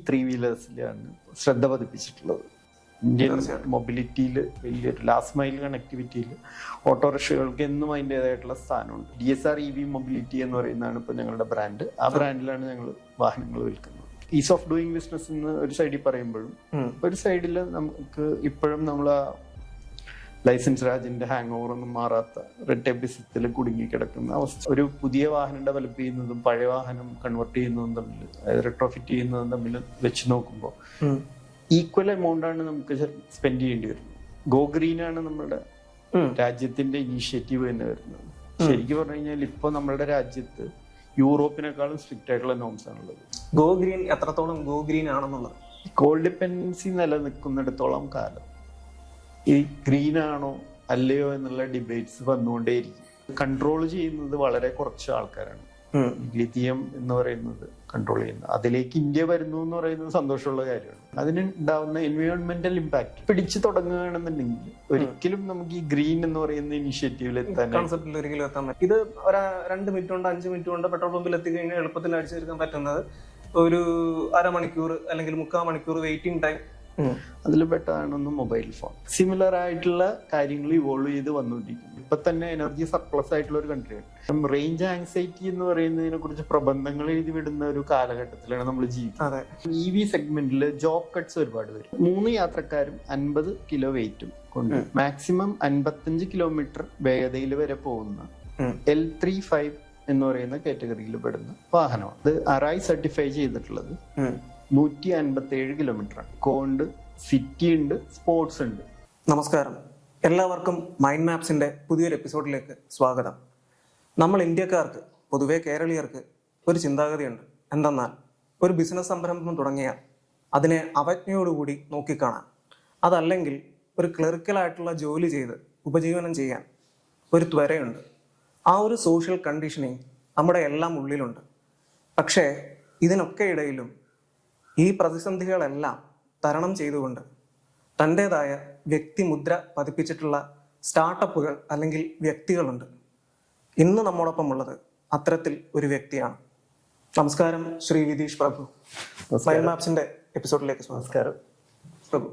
Three വീലേഴ്സിലാണ് ശ്രദ്ധ പതിപ്പിച്ചിട്ടുള്ളത്. Indian മൊബിലിറ്റിയിൽ വലിയൊരു last mile കണക്ടിവിറ്റിയിൽ ഓട്ടോറിക്ഷകൾക്ക് എന്നും അതിൻ്റെതായിട്ടുള്ള സ്ഥാനമുണ്ട്. DSR EV മൊബിലിറ്റി എന്ന് പറയുന്നതാണ് ഇപ്പോൾ ഞങ്ങളുടെ ബ്രാൻഡ്. ആ ബ്രാൻഡിലാണ് ഞങ്ങൾ വാഹനങ്ങൾ വിൽക്കുന്നത്. ഈസ് ഓഫ് ഡൂയിങ് ബിസിനസ് എന്ന് ഒരു സൈഡിൽ പറയുമ്പോഴും ഒരു സൈഡിൽ നമുക്ക് ഇപ്പോഴും നമ്മൾ ആ ലൈസൻസ് രാജിന്റെ ഹാങ് ഓവർ ഒന്നും മാറാത്ത റെഡ് ടേപ്പ് ബിസിനസ്സിൽ കുടുങ്ങിക്കിടക്കുന്ന അവസ്ഥ. ഒരു പുതിയ വാഹനം ഡെവലപ്പ് ചെയ്യുന്നതും പഴയ വാഹനം കൺവേർട്ട് ചെയ്യുന്നതും തമ്മിൽ, അതായത് റെട്രോഫിറ്റ് ചെയ്യുന്നതും തമ്മിൽ വെച്ച് നോക്കുമ്പോൾ ഈക്വൽ എമൗണ്ട് ആണ് നമുക്ക് സ്പെൻഡ് ചെയ്യേണ്ടി വരുന്നത്. ഗോ ഗ്രീൻ ആണ് നമ്മുടെ രാജ്യത്തിന്റെ ഇനീഷ്യേറ്റീവ് തന്നെ വരുന്നത്. ശരിക്കും പറഞ്ഞു കഴിഞ്ഞാൽ ഇപ്പൊ നമ്മുടെ രാജ്യത്ത് യൂറോപ്പിനെക്കാളും സ്ട്രിക്റ്റ് ആയിട്ടുള്ള നോംസ് ആണുള്ളത്. ഗോ ഗ്രീൻ എത്രത്തോളം ഗോ ഗ്രീൻ ആണെന്നുള്ളത്, കോൾ ഡിപ്പെൻഡൻസി നിലനിൽക്കുന്നിടത്തോളം കാലം ഈ ഗ്രീൻ ആണോ അല്ലയോ എന്നുള്ള ഡിബേറ്റ്സ് വന്നുകൊണ്ടേയിരിക്കും. കൺട്രോൾ ചെയ്യുന്നത് വളരെ കുറച്ച് ആൾക്കാരാണ്. ലിഥിയം എന്ന് പറയുന്നത് കൺട്രോൾ ചെയ്യുന്നത്. അതിലേക്ക് ഇന്ത്യ വരുന്നു എന്ന് പറയുന്നത് സന്തോഷമുള്ള കാര്യമാണ്. അതിനുണ്ടാവുന്ന എൻവയോൺമെന്റൽ ഇമ്പാക്ട് പിടിച്ചു തുടങ്ങുകയാണെന്നുണ്ടെങ്കിൽ ഒരിക്കലും നമുക്ക് ഈ ഗ്രീൻ എന്ന് പറയുന്ന ഇനിഷ്യേറ്റീവിൽ എത്താൻ ഒരിക്കലും എത്താൻ പറ്റും. ഇത് 2 മിനിറ്റ് കൊണ്ട് 5 മിനിറ്റ് കൊണ്ട് പെട്രോൾ പമ്പിൽ എത്തിക്കഴിഞ്ഞാൽ എളുപ്പത്തിൽ അടിച്ചെടുക്കാൻ പറ്റുന്നത് ഒരു അരമണിക്കൂർ അല്ലെങ്കിൽ 3/4 മണിക്കൂർ വെയിറ്റിംഗ് ടൈം. അതിൽ പെട്ടതാണ് മൊബൈൽ ഫോൺ. സിമിലർ ആയിട്ടുള്ള കാര്യങ്ങൾ ഇവോൾവ് ചെയ്ത് വന്നുകൊണ്ടിരിക്കുന്നു. ഇപ്പൊ തന്നെ എനർജി സർപ്ലസ് ആയിട്ടുള്ള ഒരു കൺട്രിയാണ്. റേഞ്ച് ആങ്സൈറ്റി എന്ന് പറയുന്നതിനെ കുറിച്ച് പ്രബന്ധങ്ങൾ എഴുതി വിടുന്ന ഒരു കാലഘട്ടത്തിലാണ് നമ്മൾ ജീവിക്കുന്നത്. EV സെഗ്മെന്റിൽ ജോബ് കട്ട്സ് ഒരുപാട് വരും. 3 യാത്രക്കാരും 50 കിലോ വെയിറ്റും കൊണ്ട് മാക്സിമം 55 കിലോമീറ്റർ വേഗതയിൽ വരെ പോകുന്ന L35 എന്ന് പറയുന്ന കാറ്റഗറിയിൽ പെടുന്ന വാഹനമാണ്. ഇത് അറായി സർട്ടിഫൈ ചെയ്തിട്ടുള്ളത് 157 കിലോമീറ്റർ ആണ്. കോണ്ട് സിറ്റി ഉണ്ട്, സ്പോർട്സ് ഉണ്ട്. നമസ്കാരം, എല്ലാവർക്കും മൈൻഡ് മാപ്സിന്റെ പുതിയൊരു എപ്പിസോഡിലേക്ക് സ്വാഗതം. നമ്മൾ ഇന്ത്യക്കാർക്ക്, പൊതുവെ കേരളീയർക്ക് ഒരു ചിന്താഗതിയുണ്ട്. എന്തെന്നാൽ ഒരു ബിസിനസ് സംരംഭം തുടങ്ങിയാൽ അതിനെ അവജ്ഞയോടുകൂടി നോക്കിക്കാണാൻ, അതല്ലെങ്കിൽ ഒരു ക്ലറിക്കലായിട്ടുള്ള ജോലി ചെയ്ത് ഉപജീവനം ചെയ്യാൻ ഒരു ത്വരയുണ്ട്. ആ ഒരു സോഷ്യൽ കണ്ടീഷനിങ് നമ്മുടെ എല്ലാം ഉള്ളിലുണ്ട്. പക്ഷേ ഇതിനൊക്കെ ഇടയിലും ഈ പ്രതിസന്ധികളെല്ലാം തരണം ചെയ്തുകൊണ്ട് തൻ്റെതായ വ്യക്തിമുദ്ര പതിപ്പിച്ചിട്ടുള്ള സ്റ്റാർട്ടപ്പുകൾ അല്ലെങ്കിൽ വ്യക്തികളുണ്ട്. ഇന്ന് നമ്മോടൊപ്പം ഉള്ളത് അത്തരത്തിൽ ഒരു വ്യക്തിയാണ്. നമസ്കാരം ശ്രീ വിതീഷ് പ്രഭു. മൈൻഡ് മാപ്സിന്റെ എപ്പിസോഡിലേക്ക് നമസ്കാരം. പ്രഭു,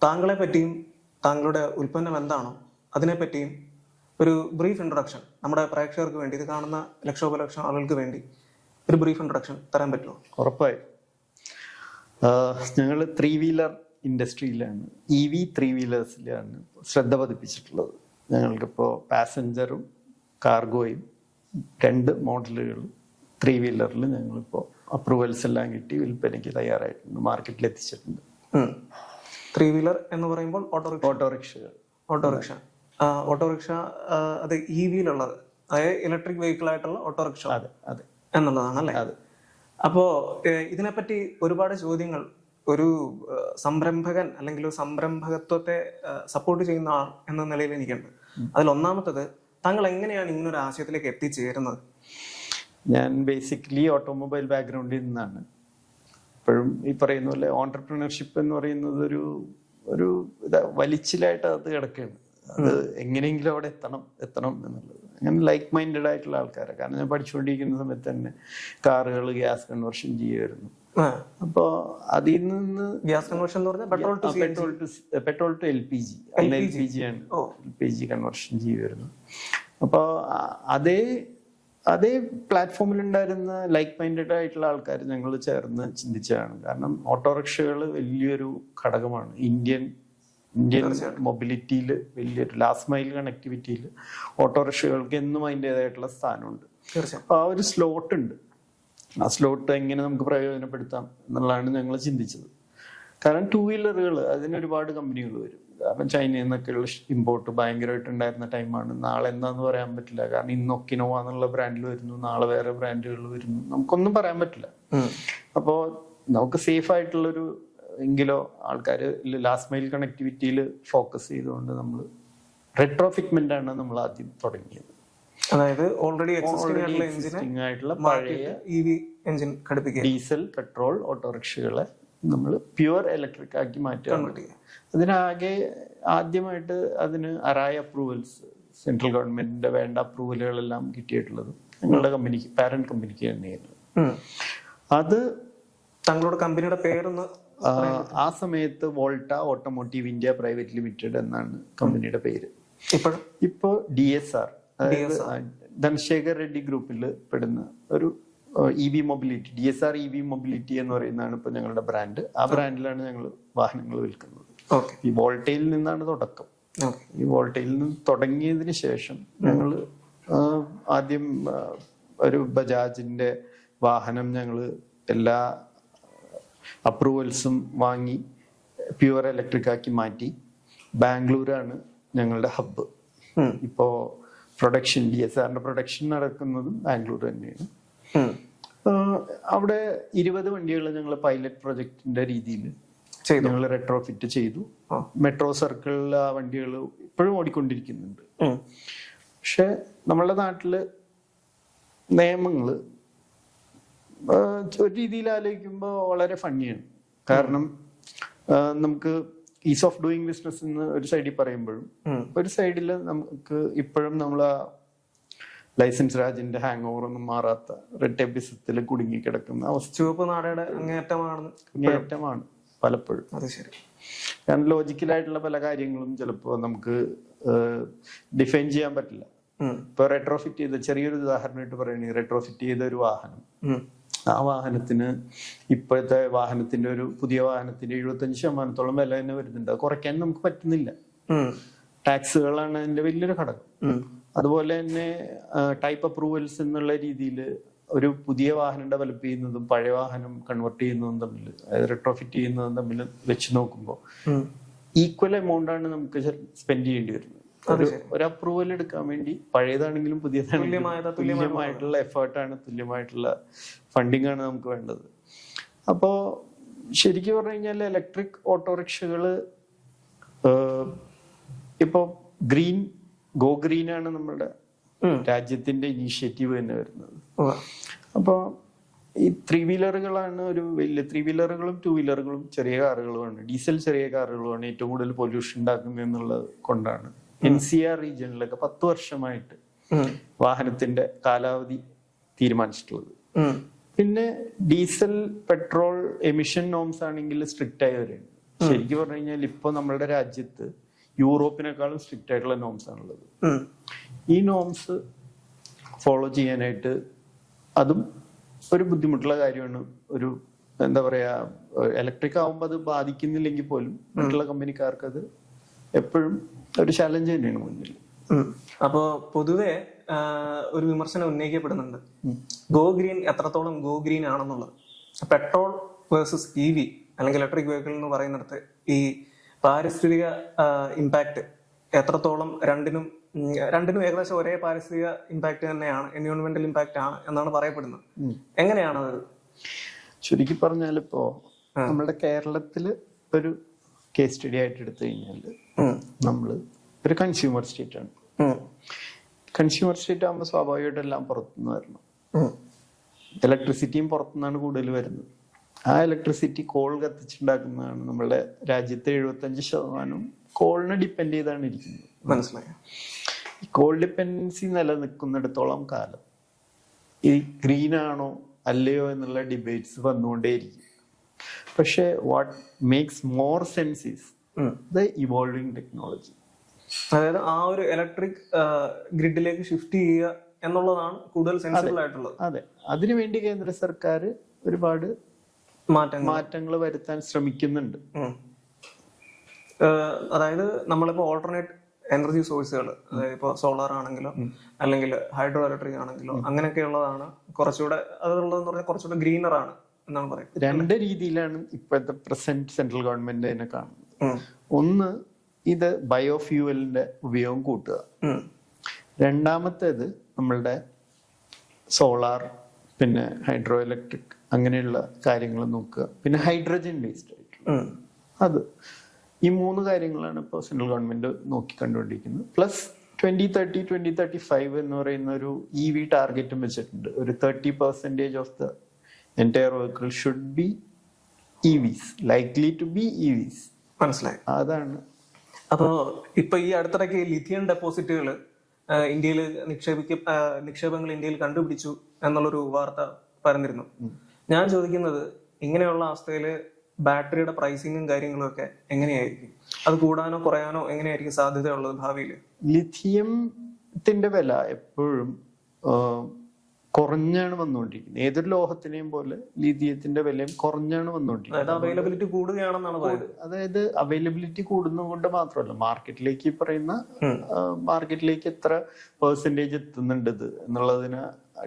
താങ്കളെ പറ്റിയും താങ്കളുടെ ഉൽപ്പന്നം എന്താണോ അതിനെപ്പറ്റിയും ഒരു ബ്രീഫ് ഇൻട്രൊഡക്ഷൻ നമ്മുടെ പ്രേക്ഷകർക്ക് വേണ്ടി, ഇത് കാണുന്ന ലക്ഷോപലക്ഷം ആളുകൾക്ക് വേണ്ടി ഒരു ബ്രീഫ് ഇൻട്രൊഡക്ഷൻ തരാൻ പറ്റുമോ? ഉറപ്പായും. ഞങ്ങൾ 3 വീലർ ഇൻഡസ്ട്രിയിലാണ്, ത്രീ വീലേഴ്സിലാണ് ശ്രദ്ധ പതിപ്പിച്ചിട്ടുള്ളത്. ഞങ്ങൾക്കിപ്പോൾ പാസഞ്ചറും കാർഗോയും 2 മോഡലുകളും 3 വീലറിൽ ഞങ്ങളിപ്പോൾ അപ്രൂവൽസ് എല്ലാം കിട്ടി വിൽപ്പനയ്ക്ക് തയ്യാറായിട്ടുണ്ട്, മാർക്കറ്റിൽ എത്തിച്ചിട്ടുണ്ട്. 3 വീലർ എന്ന് പറയുമ്പോൾ ഓട്ടോറിക്ഷകൾ. ഓട്ടോറിക്ഷ അത് EVയിലുള്ളത്, അതായത് ഇലക്ട്രിക് വെഹിക്കിൾ ആയിട്ടുള്ള ഓട്ടോറിക്ഷ എന്നുള്ളതാണ് അല്ലേ? അതെ. അപ്പോ ഇതിനെപ്പറ്റി ഒരുപാട് ചോദ്യങ്ങൾ ഒരു സംരംഭകൻ അല്ലെങ്കിൽ ഒരു സംരംഭകത്വത്തെ സപ്പോർട്ട് ചെയ്യുന്ന ആൾ എന്ന നിലയിൽ എനിക്കുണ്ട്. അതിൽ ഒന്നാമത്തത്, താങ്കൾ എങ്ങനെയാണ് ഇങ്ങനൊരു ആശയത്തിലേക്ക് എത്തിച്ചേരുന്നത്? ഞാൻ ബേസിക്കലി ഓട്ടോമൊബൈൽ ബാക്ക്ഗ്രൗണ്ടിൽ നിന്നാണ്. ഇപ്പോഴും ഈ പറയുന്ന പോലെ ഓൺടർപ്രണർഷിപ്പ് എന്ന് പറയുന്നത് ഒരു വലിച്ചിലായിട്ട് അത് കിടക്കുകയാണ്. അത് എങ്ങനെയെങ്കിലും അവിടെ എത്തണം എന്നുള്ളത്. അങ്ങനെ ലൈക്ക് മൈൻഡഡ് ആയിട്ടുള്ള ആൾക്കാരെ, കാരണം ഞാൻ പഠിച്ചുകൊണ്ടിരിക്കുന്ന സമയത്ത് തന്നെ കാറുകൾ ഗ്യാസ് കൺവേർഷൻ ചെയ്യുമായിരുന്നു. അപ്പോ അതിൽ നിന്ന് gas conversion petrol to LPG ആണ്, LPG കൺവേർഷൻ ചെയ്യുമായിരുന്നു. അപ്പോൾ അതേ പ്ലാറ്റ്ഫോമിൽ ഉണ്ടായിരുന്ന ലൈക്ക് മൈൻഡഡ് ആയിട്ടുള്ള ആൾക്കാർ ഞങ്ങൾ ചേർന്ന് ചിന്തിച്ചതാണ്. കാരണം ഓട്ടോറിക്ഷകൾ വലിയൊരു ഘടകമാണ് ഇന്ത്യൻ മൊബിലിറ്റിയിൽ. വലിയൊരു ലാസ്റ്റ് മൈൽ കണക്ടിവിറ്റിയിൽ ഓട്ടോറിക്ഷകൾക്ക് എന്നും അതിൻ്റെതായിട്ടുള്ള സ്ഥാനമുണ്ട്. അപ്പൊ ആ ഒരു സ്ലോട്ട് ഉണ്ട്. ആ സ്ലോട്ട് എങ്ങനെ നമുക്ക് പ്രയോജനപ്പെടുത്താം എന്നുള്ളതാണ് ഞങ്ങൾ ചിന്തിച്ചത്. കാരണം 2 വീലറുകൾ അതിനൊരുപാട് കമ്പനികൾ വരും. കാരണം ചൈനയിൽ നിന്നൊക്കെയുള്ള ഇമ്പോർട്ട് ഭയങ്കരമായിട്ട് ഉണ്ടായിരുന്ന ടൈമാണ്. നാളെ എന്താന്ന് പറയാൻ പറ്റില്ല. കാരണം ഇന്ന് ഒക്കിനോവ എന്നുള്ള ബ്രാൻഡിൽ വരുന്നു, നാളെ വേറെ ബ്രാൻഡുകൾ വരുന്നു, നമുക്കൊന്നും പറയാൻ പറ്റില്ല. അപ്പോൾ നമുക്ക് സേഫ് ആയിട്ടുള്ളൊരു എങ്കിലോ ആൾക്കാർ ലാസ്റ്റ് മൈൽ കണക്ടിവിറ്റിയിൽ ഫോക്കസ് ചെയ്തുകൊണ്ട് നമ്മൾ റെട്രോഫിറ്റ്മെന്റ് ആണ് നമ്മൾ ആദ്യം തുടങ്ങിയത്. അതായത് ഓൾറെഡി എക്സിസ്റ്റിംഗ് ആയിട്ടുള്ള പഴയ EV എഞ്ചിൻ ഘടിപ്പിക്കുക, ഡീസൽ പെട്രോൾ ഓട്ടോറിക്ഷകളെ നമ്മൾ പ്യുവർ ഇലക്ട്രിക് ആക്കി മാറ്റുക. അതിനാകെ ആദ്യമായിട്ട് അതിന് അറായ അപ്രൂവൽസ്, സെൻട്രൽ ഗവൺമെന്റിന്റെ വേണ്ട അപ്രൂവലുകളെല്ലാം കിട്ടിയിട്ടുള്ളത് ഞങ്ങളുടെ കമ്പനിക്ക്, പാരന്റ് കമ്പനിക്ക് തന്നെയായിരുന്നു. അത് താങ്കളുടെ കമ്പനിയുടെ പേരൊന്ന്? ആ സമയത്ത് വോൾട്ട ഓട്ടോമോട്ടീവ് ഇന്ത്യ പ്രൈവറ്റ് ലിമിറ്റഡ് എന്നാണ് കമ്പനിയുടെ പേര്. ഇപ്പോ DSR, അതായത് ധനശേഖർ റെഡ്ഡി ഗ്രൂപ്പിൽ പെടുന്ന ഒരു EV mobility, DSR EV mobility എന്ന് പറയുന്നതാണ് ഇപ്പൊ ഞങ്ങളുടെ ബ്രാൻഡ്. ആ ബ്രാൻഡിലാണ് ഞങ്ങൾ വാഹനങ്ങൾ വിൽക്കുന്നത്. ഈ വോൾട്ടയിൽ നിന്നാണ് തുടക്കം. ഈ വോൾട്ടയിൽ നിന്ന് തുടങ്ങിയതിന് ശേഷം ഞങ്ങൾ ആദ്യം ഒരു ബജാജിന്റെ വാഹനം ഞങ്ങൾ എല്ലാ അപ്രൂവൽസും വാങ്ങി പ്യുവർ ഇലക്ട്രിക് ആക്കി മാറ്റി. ബാംഗ്ലൂരാണ് ഞങ്ങളുടെ ഹബ്ബ്. ഇപ്പോ പ്രൊഡക്ഷൻ, DSRന്റെ പ്രൊഡക്ഷൻ നടക്കുന്നതും ബാംഗ്ലൂർ തന്നെയാണ്. അവിടെ 20 വണ്ടികൾ ഞങ്ങൾ പൈലറ്റ് പ്രൊജക്ടിന്റെ രീതിയിൽ ഞങ്ങൾ റെട്രോഫിറ്റ് ചെയ്തു. മെട്രോ സർക്കിളിൽ ആ വണ്ടികൾ ഇപ്പോഴും ഓടിക്കൊണ്ടിരിക്കുന്നുണ്ട്. പക്ഷെ നമ്മളുടെ നാട്ടില് നിയമങ്ങള് ഒരു രീതിയിൽ ആലോചിക്കുമ്പോൾ വളരെ ഫണ്ണിയാണ്. കാരണം നമുക്ക് ഈസ് ഓഫ് ഡൂയിങ് ബിസിനസ് എന്ന് ഒരു സൈഡിൽ പറയുമ്പോഴും ഒരു സൈഡിൽ നമുക്ക് ഇപ്പോഴും നമ്മൾ ആ ലൈസൻസ് രാജിന്റെ ഹാങ് ഓവർ ഒന്നും മാറാത്ത റെഡ് ടേപ്പിസത്തിൽ കുടുങ്ങി കിടക്കുന്ന അവസ്ഥ. ചുവപ്പ് നാടയുടെ അങ്ങേയറ്റമാണ് പലപ്പോഴും. കാരണം ലോജിക്കലായിട്ടുള്ള പല കാര്യങ്ങളും ചിലപ്പോൾ നമുക്ക് ഡിഫൈൻ ചെയ്യാൻ പറ്റില്ല. ഇപ്പൊ റെട്രോഫിറ്റ് ചെയ്ത, ചെറിയൊരു ഉദാഹരണമായിട്ട് പറയുകയാണെങ്കിൽ, റെട്രോഫിറ്റ് ചെയ്ത ഒരു വാഹനം, ആ വാഹനത്തിന് ഇപ്പോഴത്തെ വാഹനത്തിന്റെ ഒരു പുതിയ വാഹനത്തിന്റെ 75% വില തന്നെ വരുന്നുണ്ട്. അത് കുറയ്ക്കാൻ നമുക്ക് പറ്റുന്നില്ല. ടാക്സുകളാണ് അതിന്റെ വലിയൊരു ഘടകം. അതുപോലെ തന്നെ ടൈപ്പ് അപ്രൂവൽസ് എന്നുള്ള രീതിയിൽ ഒരു പുതിയ വാഹനം ഡെവലപ്പ് ചെയ്യുന്നതും പഴയ വാഹനം കൺവേർട്ട് ചെയ്യുന്നതും തമ്മിൽ, അതായത് റെട്രോഫിറ്റ് ചെയ്യുന്നതും തമ്മിൽ വെച്ച് നോക്കുമ്പോൾ ഈക്വൽ എമൗണ്ട് ആണ് നമുക്ക് സ്പെൻഡ് ചെയ്യേണ്ടി വരുന്നത്. ഒരു അപ്രൂവൽ എടുക്കാൻ വേണ്ടി പഴയതാണെങ്കിലും പുതിയതാണെങ്കിലും തുല്യമായിട്ടുള്ള എഫേർട്ടാണ്, തുല്യമായിട്ടുള്ള ഫണ്ടിങ് ആണ് നമുക്ക് വേണ്ടത്. അപ്പോ ശരിക്കും പറഞ്ഞു കഴിഞ്ഞാൽ ഇലക്ട്രിക് ഓട്ടോറിക്ഷകള് ഇപ്പോ ഗോ ഗ്രീൻ ആണ് നമ്മുടെ രാജ്യത്തിന്റെ ഇനീഷ്യേറ്റീവ് തന്നെ വരുന്നത്. അപ്പോ ഈ 3 വീലറുകളാണ്, ഒരു വലിയ 3 വീലറുകളും 2 വീലറുകളും ചെറിയ കാറുകളുമാണ്, ഡീസൽ ചെറിയ കാറുകളുമാണ് ഏറ്റവും കൂടുതൽ പൊല്യൂഷൻ ഉണ്ടാക്കുന്നത് എന്നുള്ളത് കൊണ്ടാണ് NCR റീജിയനിലൊക്കെ 10 വർഷമായിട്ട് വാഹനത്തിന്റെ കാലാവധി തീരുമാനിച്ചിട്ടുള്ളത്. പിന്നെ ഡീസൽ പെട്രോൾ എമിഷൻ നോംസ് ആണെങ്കിൽ സ്ട്രിക്റ്റ് ആയി വരെയാണ്. ശരിക്കും പറഞ്ഞു കഴിഞ്ഞാൽ ഇപ്പൊ നമ്മുടെ രാജ്യത്ത് യൂറോപ്പിനെക്കാളും സ്ട്രിക്റ്റ് ആയിട്ടുള്ള നോംസ് ആണുള്ളത്. ഈ നോംസ് ഫോളോ ചെയ്യാനായിട്ട് അതും ഒരു ബുദ്ധിമുട്ടുള്ള കാര്യമാണ്. ഒരു എന്താ പറയാ, ഇലക്ട്രിക് ആവുമ്പോൾ അത് ബാധിക്കുന്നില്ലെങ്കിൽ പോലും മറ്റുള്ള കമ്പനിക്കാർക്ക് അത് എപ്പോഴും ഒരു ചാലഞ്ച് തന്നെയാണ് മുന്നിൽ. അപ്പോ പൊതുവെ ഒരു വിമർശനം ഉന്നയിക്കപ്പെടുന്നുണ്ട്, ഗോ ഗ്രീൻ എത്രത്തോളം ഗോ ഗ്രീൻ ആണെന്നുള്ളത്. പെട്രോൾ വേഴ്സസ് EV അല്ലെങ്കിൽ ഇലക്ട്രിക് വെഹിക്കിൾ എന്ന് പറയുന്നിടത്ത് ഈ പാരിസ്ഥിതിക ഇമ്പാക്ട് എത്രത്തോളം, രണ്ടിനും ഏകദേശം ഒരേ പാരിസ്ഥിതിക ഇമ്പാക്ട് തന്നെയാണ്, എൻവയോൺമെന്റൽ ഇമ്പാക്ട് ആണ് എന്നാണ് പറയപ്പെടുന്നത്. എങ്ങനെയാണ് അത്? ചുരുക്കി പറഞ്ഞാലിപ്പോ നമ്മുടെ കേരളത്തില് ഒരു കേസ് സ്റ്റഡി ആയിട്ട് എടുത്തു കഴിഞ്ഞാല് നമ്മള് ഒരു കൺസ്യൂമർ സ്റ്റേറ്റ് ആണ്. കൺസ്യൂമർ സ്റ്റേറ്റ് ആകുമ്പോൾ സ്വാഭാവികമായിട്ടും എല്ലാം പുറത്തുനിന്ന് വരണം. ഇലക്ട്രിസിറ്റിയും പുറത്തുനിന്നാണ് കൂടുതൽ വരുന്നത്. ആ ഇലക്ട്രിസിറ്റി കോൾ കത്തിച്ചുണ്ടാക്കുന്നതാണ്. നമ്മളുടെ രാജ്യത്തെ 75% കോളിനെ ഡിപ്പെൻഡ് ചെയ്താണ് ഇരിക്കുന്നത്. മനസ്സിലായോ? ഈ കോൾ ഡിപ്പെൻഡൻസി നിലനിൽക്കുന്നിടത്തോളം കാലം ഈ ഗ്രീൻ ആണോ അല്ലയോ എന്നുള്ള ഡിബേറ്റ്സ് വന്നുകൊണ്ടേയിരിക്കും. പക്ഷെ what makes more sense is the evolving technology. അതായത് ആ ഒരു ഇലക്ട്രിക് ഗ്രിഡിലേക്ക് ഷിഫ്റ്റ് ചെയ്യുക എന്നുള്ളതാണ് കൂടുതൽ സെൻസിബിൾ ആയിട്ടുള്ളത്. അതെ, അതിനുവേണ്ടി കേന്ദ്ര സർക്കാർ ഒരുപാട് മാറ്റങ്ങൾ വരുത്താൻ ശ്രമിക്കുന്നുണ്ട്. അതായത് നമ്മളിപ്പോ ഓൾട്ടർനേറ്റ് എനർജി സോഴ്സുകൾ, അതായത് ഇപ്പോൾ സോളാർ ആണെങ്കിലോ അല്ലെങ്കിൽ ഹൈഡ്രോ ഇലക്ട്രിക് ആണെങ്കിലോ അങ്ങനെയൊക്കെയുള്ളതാണ് കുറച്ചുകൂടെ, അതുള്ളതെന്ന് പറഞ്ഞാൽ കുറച്ചുകൂടെ ഗ്രീനർ ആണ് എന്നാണ് പറയുന്നത്. 2 രീതിയിലാണ് ഇപ്പോഴത്തെ പ്രസന്റ് സെൻട്രൽ ഗവൺമെന്റ് അതിനെ കാണുന്നത്. ഒന്ന്, ഇത് ബയോഫ്യൂവലിന്റെ ഉപയോഗം കൂട്ടുക. രണ്ടാമത്തേത് നമ്മളുടെ സോളാർ, പിന്നെ ഹൈഡ്രോ ഇലക്ട്രിക് അങ്ങനെയുള്ള കാര്യങ്ങൾ നോക്കുക. പിന്നെ ഹൈഡ്രജൻ ബേസ്ഡ് ആയിട്ടുള്ള അത്. ഈ 3 കാര്യങ്ങളാണ് ഇപ്പോൾ സെൻട്രൽ ഗവൺമെന്റ് നോക്കിക്കണ്ടുകൊണ്ടിരിക്കുന്നത്. പ്ലസ് 2030, 2035 എന്ന് പറയുന്ന ഒരു EV ടാർഗറ്റും വെച്ചിട്ടുണ്ട്. ഒരു 30% of the entire vehicle should be EVs, likely to be EVs. മനസ്സിലായി. അതാണ്. അപ്പോ ഇപ്പൊ ഈ അടുത്തിടയ്ക്ക് ലിഥിയം ഡെപ്പോസിറ്റുകൾ ഇന്ത്യയിൽ നിക്ഷേപങ്ങൾ ഇന്ത്യയിൽ കണ്ടുപിടിച്ചു എന്നുള്ളൊരു വാർത്ത പരന്നിരുന്നു. ഞാൻ ചോദിക്കുന്നത്, ഇങ്ങനെയുള്ള അവസ്ഥയിൽ ബാറ്ററിയുടെ പ്രൈസിങ്ങും കാര്യങ്ങളും ഒക്കെ എങ്ങനെയായിരിക്കും? അത് കൂടാനോ കുറയാനോ എങ്ങനെയായിരിക്കും സാധ്യതയുള്ളത് ഭാവിയിൽ? ലിഥിയത്തിന്റെ വില എപ്പോഴും കുറഞ്ഞാണ് വന്നുകൊണ്ടിരിക്കുന്നത്. ഏതൊരു ലോഹത്തിനെയും പോലെ ലിഥിയത്തിന്റെ വിലയും കുറഞ്ഞാണ് വന്നുകൊണ്ടിരിക്കുന്നത്. അവൈലബിലിറ്റി കൂടുകയാണെന്നാണ് പറയുന്നത്. അതായത് അവൈലബിലിറ്റി കൂടുന്നതുകൊണ്ട് മാത്രമല്ല, മാർക്കറ്റിലേക്ക് പറയുന്ന മാർക്കറ്റിലേക്ക് എത്ര പെർസെന്റേജ് എത്തുന്നുണ്ട് ഇത് എന്നുള്ളതിന്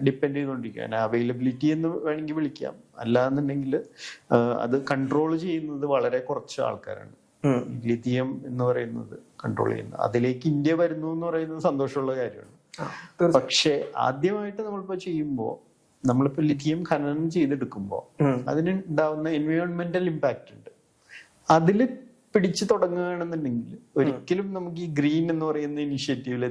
ഡിപ്പെൻഡ് ചെയ്തുകൊണ്ടിരിക്കുകയാണ്. അവൈലബിലിറ്റി എന്ന് വേണമെങ്കിൽ വിളിക്കാം, അല്ലാന്നുണ്ടെങ്കിൽ അത് കൺട്രോൾ ചെയ്യുന്നത് വളരെ കുറച്ച് ആൾക്കാരാണ്. ലിഥിയം എന്ന് പറയുന്നത് കൺട്രോൾ ചെയ്യുന്നത്. അതിലേക്ക് ഇന്ത്യ വരുന്നു എന്ന് പറയുന്നത് സന്തോഷമുള്ള കാര്യമാണ്. പക്ഷെ ആദ്യമായിട്ട് നമ്മളിപ്പോ ചെയ്യുമ്പോ, നമ്മളിപ്പോ ലിഥിയം ഖനനം ചെയ്തെടുക്കുമ്പോൾ അതിന് ഉണ്ടാവുന്ന എൻവയോൺമെന്റൽ ഇമ്പാക്റ്റ് ഉണ്ട്. അതില് പിടിച്ചു തുടങ്ങുകയാണെന്നുണ്ടെങ്കിൽ ഒരിക്കലും നമുക്ക് ഈ ഗ്രീൻ എന്ന് പറയുന്ന ഇനിഷ്യേറ്റീവിൽ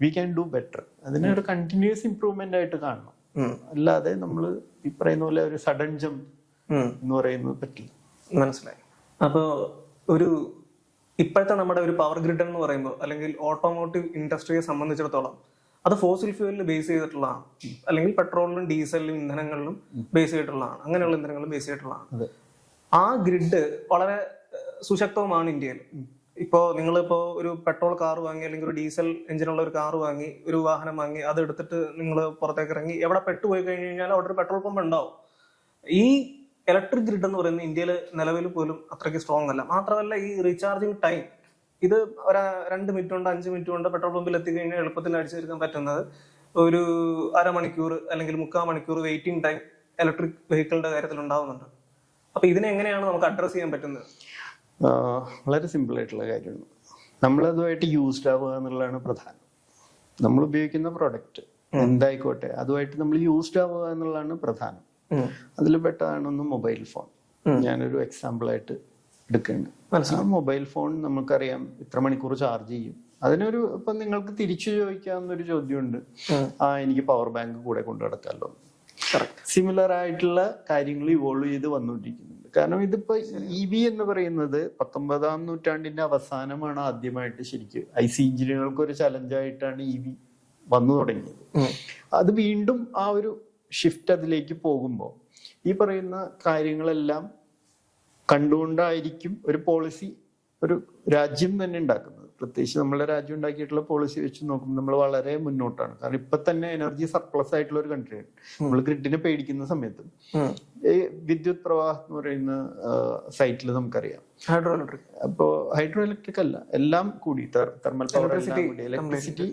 വി ക്യാൻ ഡു ബെറ്റർ. അതിനെ ഒരു കണ്ടിന്യൂസ് ഇംപ്രൂവ്മെന്റ് ആയിട്ട് കാണണം. അല്ലാതെ നമ്മൾ ഈ പറയുന്ന പോലെ ഒരു സഡൻ ജംപ് എന്ന് പറയുന്നത് പറ്റില്ല. മനസ്സിലായി. അപ്പോ ഒരു ഇപ്പോഴത്തെ നമ്മുടെ ഒരു പവർ ഗ്രിഡ് എന്ന് പറയുമ്പോൾ, അല്ലെങ്കിൽ ഓട്ടോമോട്ടീവ് ഇൻഡസ്ട്രിയെ സംബന്ധിച്ചിടത്തോളം അത് ഫോസിൽ ഫ്യൂവലിൽ ബേസ് ചെയ്തിട്ടുള്ളതാണ്, അല്ലെങ്കിൽ പെട്രോളിലും ഡീസലിലും ഇന്ധനങ്ങളിലും ബേസ് ചെയ്തിട്ടുള്ളതാണ്, അങ്ങനെയുള്ള ഇന്ധനങ്ങളിലും ബേസ് ചെയ്തിട്ടുള്ളതാണ്. ആ ഗ്രിഡ് വളരെ സുശക്തവുമാണ് ഇന്ത്യയിൽ. ഇപ്പോൾ നിങ്ങളിപ്പോൾ ഒരു പെട്രോൾ കാർ വാങ്ങി, അല്ലെങ്കിൽ ഒരു ഡീസൽ എഞ്ചിനുള്ള ഒരു കാർ വാങ്ങി, ഒരു വാഹനം വാങ്ങി, അത് എടുത്തിട്ട് നിങ്ങൾ പുറത്തേക്ക് ഇറങ്ങി എവിടെ പെട്ടുപോയി കഴിഞ്ഞ് കഴിഞ്ഞാൽ അവിടെ ഒരു പെട്രോൾ പമ്പ് ഉണ്ടാവും. ഈ ഇലക്ട്രിക് ഗ്രിഡ് എന്ന് പറയുന്നത് ഇന്ത്യയിൽ നിലവിൽ പോലും അത്രയ്ക്ക് സ്ട്രോങ് അല്ല. മാത്രമല്ല, ഈ റീചാർജിങ് ടൈം, ഇത് ഒരു 2 മിനിറ്റ് കൊണ്ട് 5 മിനിറ്റ് കൊണ്ട് പെട്രോൾ പമ്പിൽ എത്തിക്കഴിഞ്ഞാൽ എളുപ്പത്തിൽ അടിച്ചെടുക്കാൻ പറ്റുന്നത് ഒരു അരമണിക്കൂർ അല്ലെങ്കിൽ 3/4 മണിക്കൂർ വെയിറ്റിംഗ് ടൈം ഇലക്ട്രിക് വെഹിക്കിളിന്റെ കാര്യത്തിൽ ഉണ്ടാവുന്നുണ്ട്. അപ്പൊ ഇതിനെ എങ്ങനെയാണ് നമുക്ക് അഡ്രസ് ചെയ്യാൻ പറ്റുന്നത്? വളരെ സിമ്പിൾ ആയിട്ടുള്ള കാര്യമാണ്. നമ്മളതുമായിട്ട് യൂസ്ഡ് ആവുക എന്നുള്ളതാണ് പ്രധാനം. നമ്മൾ ഉപയോഗിക്കുന്ന പ്രൊഡക്റ്റ് എന്തായിക്കോട്ടെ അതുമായിട്ട് നമ്മൾ യൂസ്ഡ് ആവുക എന്നുള്ളതാണ് പ്രധാനം. അതിൽ പെട്ടതാണ് മൊബൈൽ ഫോൺ. ഞാനൊരു എക്സാമ്പിൾ ആയിട്ട് എടുക്കുന്നുണ്ട്. ആ മൊബൈൽ ഫോൺ നമുക്കറിയാം ഇത്ര മണിക്കൂർ ചാർജ് ചെയ്യും. അതിനൊരു ഇപ്പൊ നിങ്ങൾക്ക് തിരിച്ചു ചോദിക്കാവുന്ന ഒരു ചോദ്യമുണ്ട്, എനിക്ക് പവർ ബാങ്ക് കൂടെ കൊണ്ടു നടക്കാമല്ലോ. സിമിലർ ആയിട്ടുള്ള കാര്യങ്ങൾ ഇവോൾവ് ചെയ്ത് വന്നുകൊണ്ടിരിക്കുന്നുണ്ട്. കാരണം ഇതിപ്പോ EV എന്ന് പറയുന്നത് 19ാം നൂറ്റാണ്ടിന്റെ അവസാനമാണ് ആദ്യമായിട്ട് ശരിക്കും IC എഞ്ചിനുകൾക്ക് ഒരു ചലഞ്ചായിട്ടാണ് EV വന്നു തുടങ്ങിയത്. അത് വീണ്ടും ആ ഒരു ഷിഫ്റ്റ് അതിലേക്ക് പോകുമ്പോൾ ഈ പറയുന്ന കാര്യങ്ങളെല്ലാം കണ്ടുകൊണ്ടായിരിക്കും ഒരു പോളിസി ഒരു രാജ്യം തന്നെ ഉണ്ടാക്കുന്നത്. പ്രത്യേകിച്ച് നമ്മുടെ രാജ്യം ഉണ്ടാക്കിയിട്ടുള്ള പോളിസി വെച്ച് നോക്കുമ്പോൾ നമ്മൾ വളരെ മുന്നോട്ടാണ്. കാരണം ഇപ്പൊ തന്നെ എനർജി സർപ്ലസ് ആയിട്ടുള്ള ഒരു കൺട്രിയാണ്. നമ്മൾ ഗ്രിഡിനെ പേടിക്കുന്ന സമയത്ത് ഈ വിദ്യുത് പ്രവാഹം എന്ന് പറയുന്ന സൈറ്റിൽ നമുക്കറിയാം ഹൈഡ്രോ ഇലക്ട്രിക്. അപ്പോ ഹൈഡ്രോ ഇലക്ട്രിക് അല്ല, എല്ലാം കൂടി തെർമൽ പവർ, ഇലക്ട്രിസിറ്റി.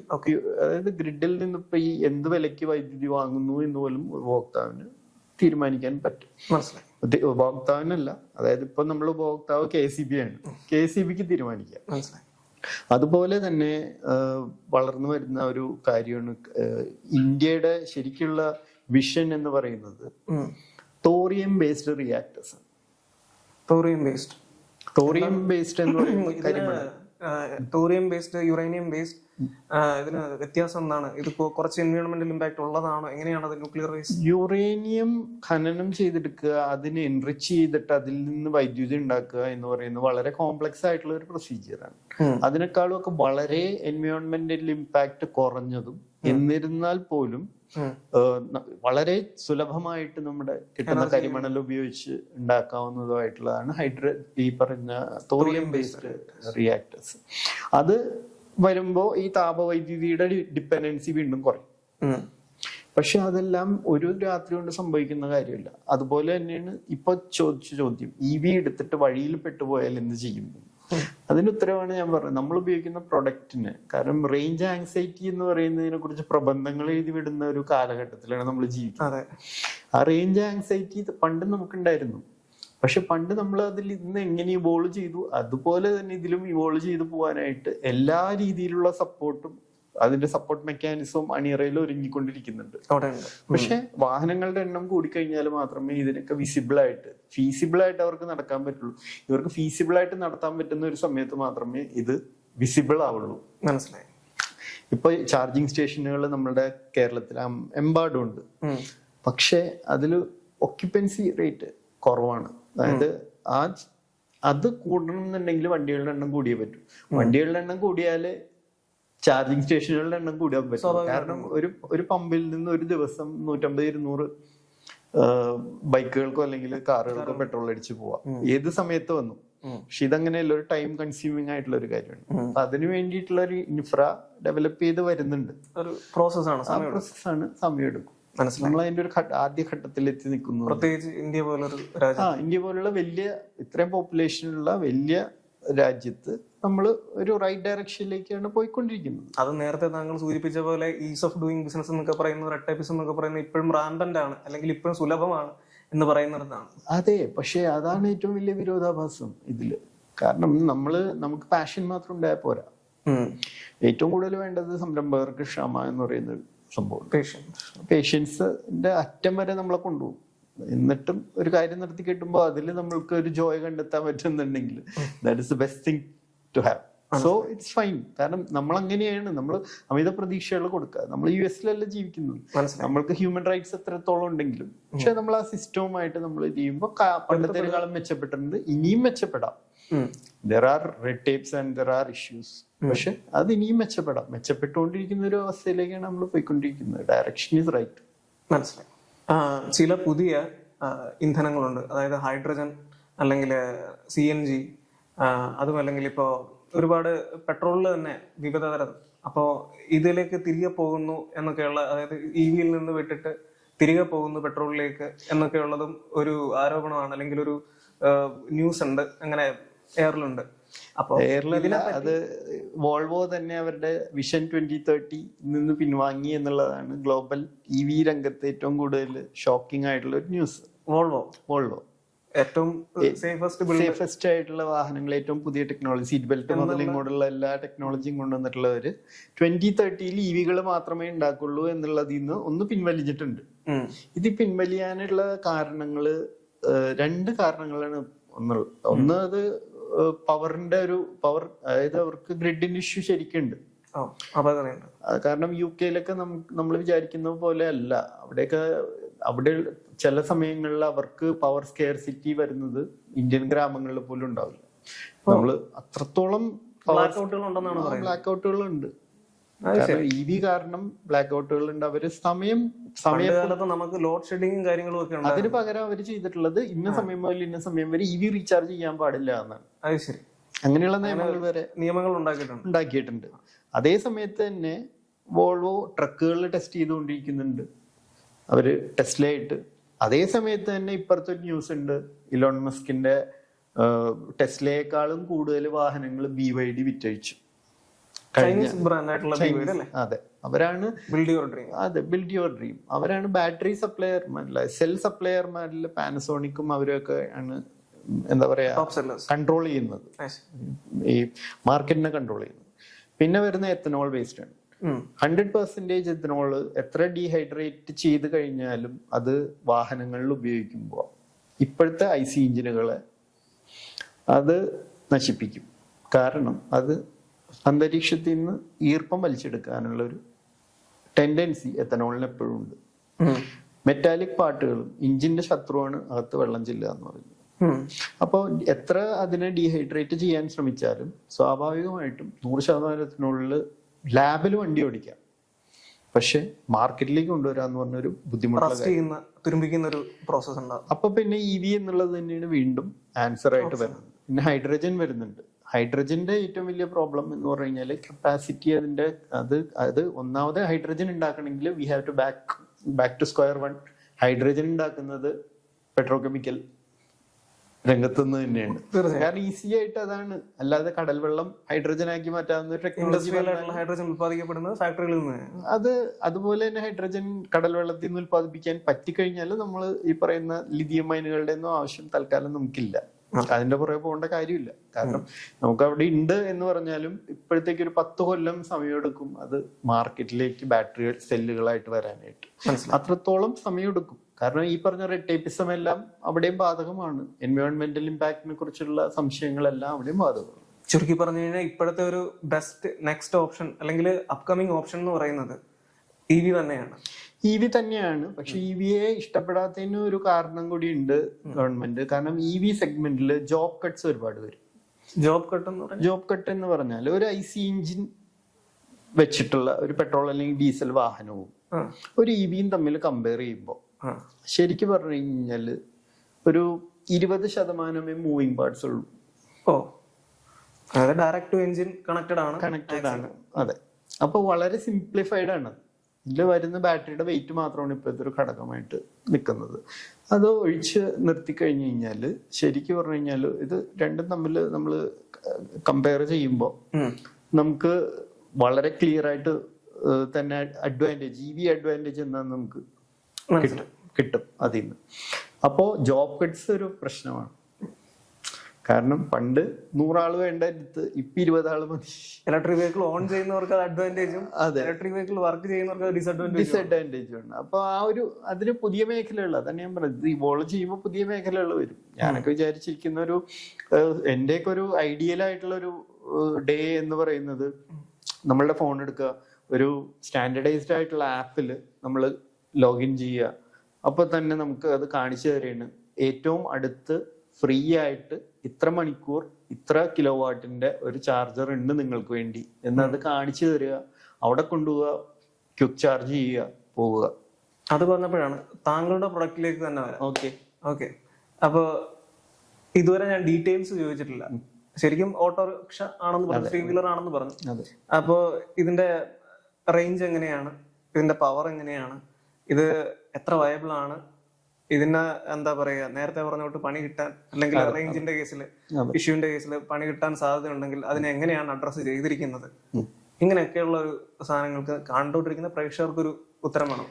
അതായത് ഗ്രിഡിൽ നിന്ന് ഇപ്പൊ ഈ എന്ത് വിലയ്ക്ക് വൈദ്യുതി വാങ്ങുന്നു എന്ന് പോലും ഉപഭോക്താവിന് തീരുമാനിക്കാൻ പറ്റും. മനസ്സിലായി. ഉപഭോക്താവിനല്ല, അതായത് ഇപ്പൊ നമ്മൾ ഉപഭോക്താവ് KCB ആണ്, KCBക്ക് തീരുമാനിക്കാം. മനസ്സിലായി. അതുപോലെ തന്നെ വളർന്നു വരുന്ന ഒരു കാര്യമാണ് ഇന്ത്യയുടെ ശരിക്കുള്ള വിഷൻ എന്ന് പറയുന്നത് thorium based reactors. Thorium based എന്ന് പറയുന്ന കാര്യമാണ്. തോറിയം ബേസ്ഡ്, യുറേനിയം ബേസ്ഡ്, ഇതിന് വ്യത്യാസം എന്താണ്? ഇത് കുറച്ച് എൻവയോൺമെന്റൽ ഇമ്പാക്ട് ഉള്ളതാണോ? എങ്ങനെയാണ് അത് ന്യൂക്ലിയർ ബേസ്ഡ്? യുറേനിയം ഖനനം ചെയ്തെടുക്കുക, അതിനെ എൻറിച്ച് ചെയ്തിട്ട് അതിൽ നിന്ന് വൈദ്യുതി ഉണ്ടാക്കുക എന്ന് പറയുന്നത് വളരെ കോംപ്ലക്സ് ആയിട്ടുള്ള ഒരു പ്രൊസീജിയറാണ്. അതിനേക്കാളും ഒക്കെ വളരെ എൻവയോൺമെന്റൽ ഇമ്പാക്ട് കുറഞ്ഞതും എന്നിരുന്നാൽ പോലും വളരെ സുലഭമായിട്ട് നമ്മുടെ കിട്ടുന്ന കരിമണൽ ഉപയോഗിച്ച് ഉണ്ടാക്കാവുന്നതുമായിട്ടുള്ളതാണ് ഈ പറഞ്ഞ തോറിയം ബേസ്ഡ് റിയാക്ടേഴ്സ്. അത് വരുമ്പോ ഈ താപവൈദ്യുതിയുടെ ഡിപ്പെൻഡൻസി വീണ്ടും കുറയും. പക്ഷെ അതെല്ലാം ഒരു രാത്രി കൊണ്ട് സംഭവിക്കുന്ന കാര്യമില്ല. അതുപോലെ തന്നെയാണ് ഇപ്പൊ ചോദിച്ച ചോദ്യം, EV എടുത്തിട്ട് വഴിയിൽ പെട്ടുപോയാൽ എന്ത് ചെയ്യും? അതിന് ഉത്തരവാണ് ഞാൻ പറഞ്ഞത്. നമ്മൾ ഉപയോഗിക്കുന്ന പ്രൊഡക്റ്റിന്, കാരണം റേഞ്ച് ആങ്സൈറ്റി എന്ന് പറയുന്നതിനെ കുറിച്ച് പ്രബന്ധങ്ങൾ എഴുതി വിടുന്ന ഒരു കാലഘട്ടത്തിലാണ് നമ്മൾ ജീവിക്കുന്നത്. ആ റേഞ്ച് ആങ്സൈറ്റി പണ്ട് നമുക്കുണ്ടായിരുന്നു. പക്ഷെ പണ്ട് നമ്മൾ അതിൽ ഇന്ന് എങ്ങനെ ഇവോൾവ് ചെയ്തു, അതുപോലെ തന്നെ ഇതിലും ഇവോൾവ് ചെയ്തു പോകാനായിട്ട് എല്ലാ രീതിയിലുള്ള സപ്പോർട്ടും അതിന്റെ സപ്പോർട്ട് മെക്കാനിസവും അണിയറയിൽ ഒരുങ്ങിക്കൊണ്ടിരിക്കുന്നുണ്ട്. പക്ഷെ വാഹനങ്ങളുടെ എണ്ണം കൂടിക്കഴിഞ്ഞാൽ മാത്രമേ ഇതിനൊക്കെ ഫീസിബിൾ ആയിട്ട് അവർക്ക് നടക്കാൻ പറ്റുള്ളൂ. ഇവർക്ക് ഫീസിബിൾ ആയിട്ട് നടത്താൻ പറ്റുന്ന ഒരു സമയത്ത് മാത്രമേ ഇത് വിസിബിൾ ആവുള്ളൂ. മനസ്സിലായി. ഇപ്പൊ ചാർജിങ് സ്റ്റേഷനുകൾ നമ്മുടെ കേരളത്തിൽ എമ്പാടും ഉണ്ട്. പക്ഷെ അതിൽ ഒക്യുപ്പൻസി റേറ്റ് കുറവാണ്. അതായത് അത് കൂടണം എന്നുണ്ടെങ്കിൽ വണ്ടികളുടെ എണ്ണം കൂടിയേ പറ്റൂ. വണ്ടികളുടെ എണ്ണം കൂടിയാല് ചാർജിങ് സ്റ്റേഷനുകളുടെ എണ്ണം കൂടാൻ പറ്റും. കാരണം ഒരു പമ്പിൽ നിന്ന് ഒരു ദിവസം 150-200 ബൈക്കുകൾക്കോ അല്ലെങ്കിൽ കാറുകൾക്കോ പെട്രോൾ അടിച്ച് പോവാം, ഏത് സമയത്ത് വന്നു. പക്ഷെ ഇതങ്ങനെയല്ല, ഒരു ടൈം കൺസ്യൂമിങ് ആയിട്ടുള്ള ഒരു കാര്യമാണ്. അപ്പൊ അതിന് വേണ്ടിയിട്ടുള്ള ഒരു ഇൻഫ്ര ഡെവലപ്പ് ചെയ്ത് വരുന്നുണ്ട്. ഒരു പ്രോസസ്സാണ്, സമയമെടുക്കും. നമ്മൾ അതിന്റെ ഒരു ആദ്യ ഘട്ടത്തിൽ എത്തി നിൽക്കുന്നു. പ്രത്യേകിച്ച് ഇന്ത്യ പോലൊരു ഇന്ത്യ പോലുള്ള വലിയ ഇത്രയും പോപ്പുലേഷനുള്ള വലിയ രാജ്യത്ത് നമ്മൾ ഒരു റൈറ്റ് ഡയറക്ഷനിലേക്കാണ് പോയിക്കൊണ്ടിരിക്കുന്നത്. അത് നേരത്തെ താങ്കൾ സൂചിപ്പിച്ച പോലെ ഈസ് ഓഫ് ഡൂയിങ് ബിസിനസ് എന്നൊക്കെ പറയുന്നത്, റെഡ് ടൈപ്പിസം എന്നൊക്കെ പറയുന്നത് ഇപ്പോഴും റാമ്പന്റ് ആണ്, അല്ലെങ്കിൽ ഇപ്പോഴും സുലഭമാണ് എന്ന് പറയുന്നിടത്താണ്. അതെ, പക്ഷെ അതാണ് ഏറ്റവും വലിയ വിരോധാഭാസം ഇതില്. കാരണം നമുക്ക് പാഷൻ മാത്രം ഉണ്ടായാൽ പോരാ. ഏറ്റവും കൂടുതൽ വേണ്ടത് സംരംഭകർക്ക് ക്ഷമ എന്ന് പറയുന്ന സംഭവം, പേഷ്യൻസിന്റെ അറ്റം വരെ നമ്മളെ കൊണ്ടുപോകും. എന്നിട്ടും ഒരു കാര്യം നടത്തി കിട്ടുമ്പോൾ അതിൽ നമ്മൾക്ക് ഒരു ജോയ് കണ്ടെത്താൻ പറ്റുന്നുണ്ടെങ്കിൽ that is the best thing to have. So it's fine. കാരണം നമ്മൾ അങ്ങനെയാണ്, നമ്മൾ അമിത പ്രതീക്ഷകൾ കൊടുക്കുക. നമ്മൾ US-ലല്ല ജീവിക്കുന്നത്, നമ്മൾക്ക് ഹ്യൂമൻ റൈറ്റ്സ് എത്രത്തോളം ഉണ്ടെങ്കിലും. പക്ഷെ നമ്മൾ ആ സിസ്റ്റവുമായിട്ട് നമ്മൾ ചെയ്യുമ്പോൾ പണ്ടത്തേക്കാളും മെച്ചപ്പെട്ടിട്ടുണ്ട്, ഇനിയും മെച്ചപ്പെടാം. There are red tapes and there are issues. പക്ഷെ അത് ഇനിയും മെച്ചപ്പെട്ടുകൊണ്ടിരിക്കുന്ന ഒരു അവസ്ഥയിലേക്കാണ് നമ്മൾ പോയിക്കൊണ്ടിരിക്കുന്നത്. Direction is right. മനസ്സിലായി. ചില പുതിയ ഇന്ധനങ്ങളുണ്ട്, അതായത് ഹൈഡ്രജൻ അല്ലെങ്കിൽ CNG, അതും അല്ലെങ്കിൽ ഇപ്പോൾ ഒരുപാട് പെട്രോളിൽ തന്നെ വിവിധ തരം. അപ്പോൾ ഇതിലേക്ക് തിരികെ പോകുന്നു എന്നൊക്കെയുള്ള, അതായത് EV-യിൽ നിന്ന് വിട്ടിട്ട് തിരികെ പോകുന്നു പെട്രോളിലേക്ക് എന്നൊക്കെയുള്ളതും ഒരു ആരോപണമാണ്, അല്ലെങ്കിൽ ഒരു ന്യൂസ് ഉണ്ട്, അങ്ങനെ എയറിലുണ്ട്. അപ്പൊ അത് വോൾവോ തന്നെ അവരുടെ വിഷൻ 2030 നിന്ന് പിൻവാങ്ങി എന്നുള്ളതാണ് ഗ്ലോബൽ EV രംഗത്ത് ഏറ്റവും കൂടുതൽ ഷോക്കിംഗ് ആയിട്ടുള്ള ഒരു ന്യൂസ്. വോൾവോ ഏറ്റവും സേഫസ്റ്റ് ആയിട്ടുള്ള വാഹനങ്ങൾ, ഏറ്റവും പുതിയ ടെക്നോളജി, സീറ്റ് ബെൽറ്റ് മുതൽ ഇങ്ങോട്ടുള്ള എല്ലാ ടെക്നോളജിയും കൊണ്ടുവന്നിട്ടുള്ളവര് 2030 EV-കൾ മാത്രമേ ഉണ്ടാക്കുള്ളൂ എന്നുള്ളതിൽ നിന്ന് ഒന്ന് പിൻവലിച്ചിട്ടുണ്ട്. ഇത് പിൻവലിയാനുള്ള കാരണങ്ങള് രണ്ട് കാരണങ്ങളാണ്. ഒന്ന് അത് പവറിന്റെ അതായത് അവർക്ക് ഗ്രിഡിന്റെ ഇഷ്യൂ ശരിക്കുണ്ട്. കാരണം UK-ലൊക്കെ നമ്മൾ വിചാരിക്കുന്ന പോലെ അല്ല. അവിടെ ചില സമയങ്ങളിൽ അവർക്ക് പവർ സ്കെയർസിറ്റി വരുന്നത് ഇന്ത്യൻ ഗ്രാമങ്ങളിൽ പോലും ഉണ്ടാവില്ല. നമ്മള് അത്രത്തോളം ബ്ലാക്ക് ഔട്ടുകൾ ഉണ്ട്. EV കാരണം ബ്ലാക്ക് ഔട്ടുകൾ ഉണ്ട്. അവര് സമയത്ത് നമുക്ക് ലോഡ് ഷെഡിങ്ങും കാര്യങ്ങളും ഒക്കെ ഉണ്ട്. അതിന് പകരം അവർ ചെയ്തിട്ടുള്ളത് ഇന്ന സമയം മുതൽ ഇന്ന സമയം വരെ EV റീചാർജ് ചെയ്യാൻ പാടില്ല എന്നാണ്. അത് ശരി. അങ്ങനെയുള്ള നിയമങ്ങൾ ഉണ്ടാക്കിയിട്ടുണ്ട്. അതേ സമയത്ത് തന്നെ വോൾവോ ട്രക്കുകളിൽ ടെസ്റ്റ് ചെയ്തുകൊണ്ടിരിക്കുന്നുണ്ട് അവര്, ടെസ്ലയായിട്ട്. അതേ സമയത്ത് തന്നെ ഇപ്പുറത്തെ ന്യൂസ് ഉണ്ട്, ഇലോൺ മസ്കിന്റെ ടെസ്ലയെക്കാളും കൂടുതൽ വാഹനങ്ങൾ BYD വിറ്റഴിച്ചു. അതെ, അവരാണ് ബിൽഡ് യുവർ ഡ്രീം. അവരാണ് ബാറ്ററി സപ്ലയർമാരില്ല, സെൽ സപ്ലയർമാരിൽ പാനസോണിക്കും അവരൊക്കെ ആണ് എന്താ പറയാ കൺട്രോൾ ചെയ്യുന്നത്, ഈ മാർക്കറ്റിനെ കൺട്രോൾ ചെയ്യുന്നത്. പിന്നെ വരുന്ന എത്തനോൾ വേസ്റ്റ് ആണ്. 100% എത്തനോള് എത്ര ഡീഹൈഡ്രേറ്റ് ചെയ്ത് കഴിഞ്ഞാലും അത് വാഹനങ്ങളിൽ ഉപയോഗിക്കുമ്പോൾ ഇപ്പോഴത്തെ IC എഞ്ചിനുകളെ അത് നശിപ്പിക്കും. കാരണം അത് അന്തരീക്ഷത്തിൽ നിന്ന് ഈർപ്പം വലിച്ചെടുക്കാനുള്ള ഒരു ടെൻഡൻസി എത്തനോളിന് എപ്പോഴും ഉണ്ട്. മെറ്റാലിക് പാർട്ടുകളും ഇഞ്ചിന്റെ ശത്രുവാണ് അകത്ത് വെള്ളം ചെല്ലുക എന്ന് പറയുന്നത്. അപ്പോൾ എത്ര അതിനെ ഡീഹൈഡ്രേറ്റ് ചെയ്യാൻ ശ്രമിച്ചാലും സ്വാഭാവികമായിട്ടും 100% എത്തനോളില് ലാബിൽ വണ്ടി ഓടിക്കാം. പക്ഷെ മാർക്കറ്റിലേക്ക് കൊണ്ടുവരാന്ന് പറഞ്ഞൊരു ബുദ്ധിമുട്ടുള്ള ഒരു പ്രോസസ് ഉണ്ടാകും. അപ്പൊ പിന്നെ EV എന്നുള്ളത് തന്നെയാണ് വീണ്ടും ആൻസർ ആയിട്ട് വരുന്നത്. പിന്നെ ഹൈഡ്രജൻ വരുന്നുണ്ട്. ഹൈഡ്രജന്റെ ഏറ്റവും വലിയ പ്രോബ്ലം എന്ന് പറഞ്ഞു കഴിഞ്ഞാല് കപ്പാസിറ്റി. അത് ഒന്നാമത് ഹൈഡ്രജൻ ഉണ്ടാക്കണമെങ്കിൽ we have to back to square one. Hydrogen ഉണ്ടാക്കുന്നത് പെട്രോകെമിക്കൽ രംഗത്തുനിന്ന് തന്നെയാണ്. കാരണം ഈസി ആയിട്ട് അതാണ്. അല്ലാതെ കടൽ വെള്ളം ഹൈഡ്രജൻ ആക്കി മാറ്റാവുന്ന ടെക്നോളജി. ഹൈഡ്രജൻ ഉത്പാദിക്കപ്പെടുന്നത് ഫാക്ടറികളിൽ നിന്ന്. അതുപോലെ തന്നെ ഹൈഡ്രജൻ കടൽ വെള്ളത്തിൽ നിന്ന് ഉത്പാദിപ്പിക്കാൻ പറ്റിക്കഴിഞ്ഞാൽ നമ്മൾ ഈ പറയുന്ന ലിഥിയം മൈനുകളുടെ ഒന്നും ആവശ്യം തൽക്കാലം നമുക്കില്ല. അതിന്റെ പുറകെ പോകേണ്ട കാര്യമില്ല. കാരണം നമുക്ക് അവിടെ ഉണ്ട് എന്ന് പറഞ്ഞാലും ഇപ്പോഴത്തേക്ക് ഒരു 10 കൊല്ലം സമയമെടുക്കും അത് മാർക്കറ്റിലേക്ക് ബാറ്ററി സെല്ലുകളായിട്ട് വരാനായിട്ട്. അത്രത്തോളം സമയമെടുക്കും. കാരണം ഈ പറഞ്ഞ റെഡ് ടേപ്പിസം എല്ലാം അവിടെയും ബാധകമാണ്. എൻവയോൺമെന്റൽ ഇമ്പാക്റ്റിനെ കുറിച്ചുള്ള സംശയങ്ങളെല്ലാം അവിടെയും ബാധകമാണ്. ചുരുക്കി പറഞ്ഞു കഴിഞ്ഞാൽ ഇപ്പോഴത്തെ ഒരു ബെസ്റ്റ് നെക്സ്റ്റ് ഓപ്ഷൻ അല്ലെങ്കിൽ അപ്കമിങ് ഓപ്ഷൻ എന്ന് പറയുന്നത് EV തന്നെയാണ്. EV തന്നെയാണ്. പക്ഷെ EVയെ ഇഷ്ടപ്പെടാത്തതിന് ഒരു കാരണം കൂടി ഉണ്ട് ഗവൺമെന്റ്. കാരണം EV സെഗ്മെന്റിൽ ജോബ് കട്ട്സ് ഒരുപാട് വരും. ജോബ് കട്ട് എന്ന് പറഞ്ഞാൽ ഒരു IC എഞ്ചിൻ വെച്ചിട്ടുള്ള ഒരു പെട്രോൾ അല്ലെങ്കിൽ ഡീസൽ വാഹനവും ഒരു EVയും തമ്മിൽ കമ്പയർ ചെയ്യുമ്പോൾ ശരിക്കും പറഞ്ഞു കഴിഞ്ഞാല് ഒരു 20% മൂവിങ് പാർട്സ് ഉള്ളൂ. ഓ, അതായത് ഡയറക്ട് ടു എഞ്ചിൻ കണക്റ്റഡ് ആണ്. അതെ, അപ്പൊ വളരെ സിംപ്ലിഫൈഡ് ആണ്. ഇതിൽ വരുന്ന ബാറ്ററിയുടെ വെയിറ്റ് മാത്രമാണ് ഇപ്പോഴത്തെ ഒരു ഘടകമായിട്ട് നിൽക്കുന്നത്. അത് ഒഴിച്ച് നിർത്തി കഴിഞ്ഞു കഴിഞ്ഞാല് ശരിക്കും പറഞ്ഞു കഴിഞ്ഞാല് ഇത് രണ്ടും തമ്മിൽ നമ്മൾ കമ്പയർ ചെയ്യുമ്പോൾ നമുക്ക് വളരെ ക്ലിയർ ആയിട്ട് തന്നെ അഡ്വാൻറ്റേജ്, അഡ്വാൻറ്റേജ് എന്താന്ന് നമുക്ക് കിട്ടും അതിൽ നിന്ന്. അപ്പോ ജോബ് കട്ട്സ് ഒരു പ്രശ്നമാണ്. കാരണം പണ്ട് 100 ആള് വേണ്ട അടുത്ത് ഇപ്പൊ 20 ആള് മതി. ഇലക്ട്രിക് വെഹിക്കിൾ ഓൺ ചെയ്യുന്നവർക്ക് അഡ്വാൻറ്റേജും ഇലക്ട്രിക് വെഹിക്കിൾ വർക്ക് ചെയ്യുന്നവർക്ക് ഡിസഡ്വാൻറ്റേജും ഉണ്ട്. അപ്പൊ അതിന് പുതിയ മേഖലകൾ, അതാണ് ഞാൻ പറഞ്ഞത്, ഇവോൾവ് ചെയ്യുമ്പോൾ പുതിയ മേഖലകൾ വരും. ഞാനൊക്കെ വിചാരിച്ചിരിക്കുന്ന എന്റെയൊക്കെ ഒരു ഐഡിയൽ ആയിട്ടുള്ള ഒരു ഡേ എന്ന് പറയുന്നത്, നമ്മളുടെ ഫോൺ എടുക്കുക, ഒരു സ്റ്റാൻഡർഡൈസ്ഡ് ആയിട്ടുള്ള ആപ്പിൽ നമ്മൾ ലോഗിൻ ചെയ്യുക, അപ്പൊ തന്നെ നമുക്ക് അത് കാണിച്ചു തരുകയാണ് ഏറ്റവും അടുത്ത് ഫ്രീ ആയിട്ട് ഇത്ര മണിക്കൂർ ഇത്ര കിലോ വാട്ടിന്റെ ഒരു ചാർജർ ഉണ്ട് നിങ്ങൾക്ക് വേണ്ടി എന്നത് കാണിച്ചു തരിക. അവിടെ കൊണ്ടുപോവുക, ക്വിക്ക് ചാർജ് ചെയ്യുക, പോവുക. അത് പറഞ്ഞപ്പോഴാണ് താങ്കളുടെ പ്രൊഡക്റ്റിലേക്ക് തന്നെ വരാം. ഓക്കെ. അപ്പൊ ഇതുവരെ ഞാൻ ഡീറ്റെയിൽസ് ചോദിച്ചിട്ടില്ല. ശരിക്കും ഓട്ടോറിക്ഷ ആണെന്ന് പറഞ്ഞു, 3 വീലർ ആണെന്ന് പറഞ്ഞു. അപ്പോ ഇതിന്റെ റേഞ്ച് എങ്ങനെയാണ്, ഇതിന്റെ പവർ എങ്ങനെയാണ്, ഇത് എത്ര വയബിൾ ആണ്, ഇതിന് എന്താ പറയാ, നേരത്തെ പറഞ്ഞോട്ട് പണി കിട്ടാൻ അല്ലെങ്കിൽ റേഞ്ചിന്റെ കേസിൽ, ഇഷ്യൂവിന്റെ കേസിൽ പണി കിട്ടാൻ സാധ്യത ഉണ്ടെങ്കിൽ അതിനെ എങ്ങനെയാണ് അഡ്രസ് ചെയ്തിരിക്കുന്നത്, ഇങ്ങനെയൊക്കെയുള്ള ഒരു സാധനങ്ങൾക്ക് കണ്ടുകൊണ്ടിരിക്കുന്ന പ്രേക്ഷകർക്ക് ഒരു ഉത്തരം വേണം.